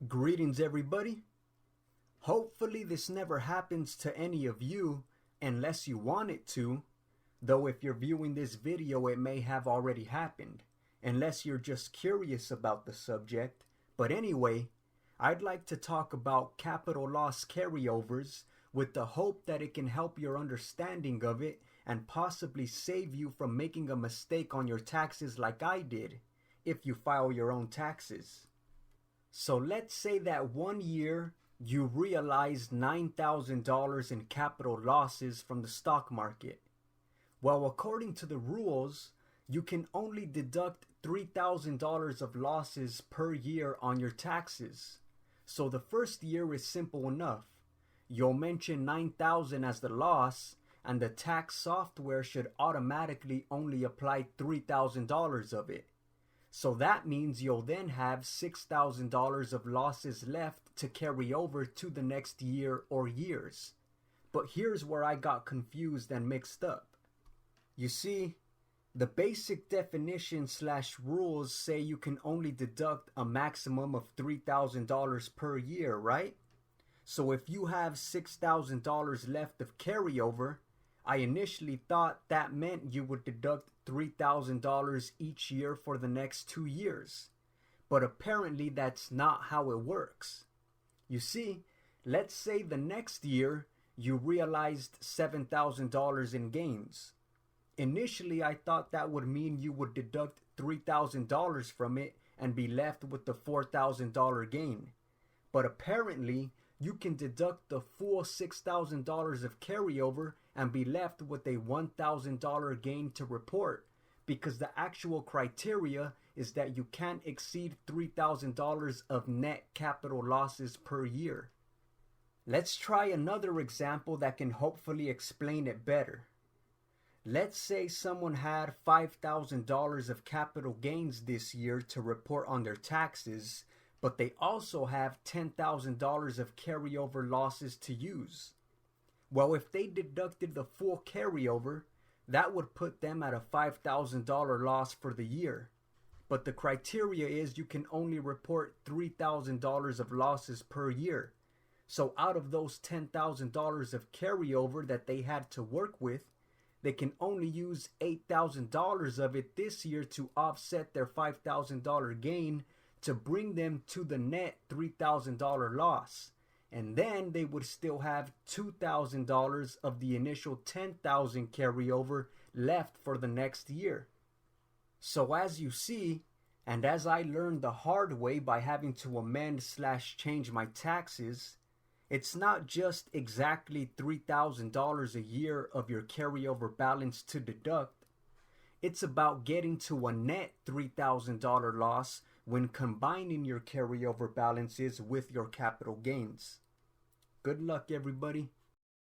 Greetings, everybody. Hopefully this never happens to any of you unless you want it to, though if you're viewing this video it may have already happened, unless you're just curious about the subject. But anyway, I'd like to talk about capital loss carryovers with the hope that it can help your understanding of it and possibly save you from making a mistake on your taxes like I did, if you file your own taxes. So let's say that one year you realized $9,000 in capital losses from the stock market. Well, according to the rules, you can only deduct $3,000 of losses per year on your taxes. So the first year is simple enough. You'll mention $9,000 as the loss, and the tax software should automatically only apply $3,000 of it. So that means you'll then have $6,000 of losses left to carry over to the next year or years. But here's where I got confused and mixed up. You see, the basic definition / rules say you can only deduct a maximum of $3,000 per year, right? So if you have $6,000 left of carryover, I initially thought that meant you would deduct $3,000 each year for the next 2 years. But apparently that's not how it works. You see, let's say the next year you realized $7,000 in gains. Initially I thought that would mean you would deduct $3,000 from it and be left with the $4,000 gain. But apparently you can deduct the full $6,000 of carryover and be left with a $1,000 gain to report, because the actual criteria is that you can't exceed $3,000 of net capital losses per year. Let's try another example that can hopefully explain it better. Let's say someone had $5,000 of capital gains this year to report on their taxes, but they also have $10,000 of carryover losses to use. Well, if they deducted the full carryover, that would put them at a $5,000 loss for the year. But the criteria is you can only report $3,000 of losses per year. So out of those $10,000 of carryover that they had to work with, they can only use $8,000 of it this year to offset their $5,000 gain to bring them to the net $3,000 loss. And then they would still have $2,000 of the initial $10,000 carryover left for the next year. So as you see, and as I learned the hard way by having to amend / change my taxes, it's not just exactly $3,000 a year of your carryover balance to deduct. It's about getting to a net $3,000 loss when combining your carryover balances with your capital gains. Good luck, everybody.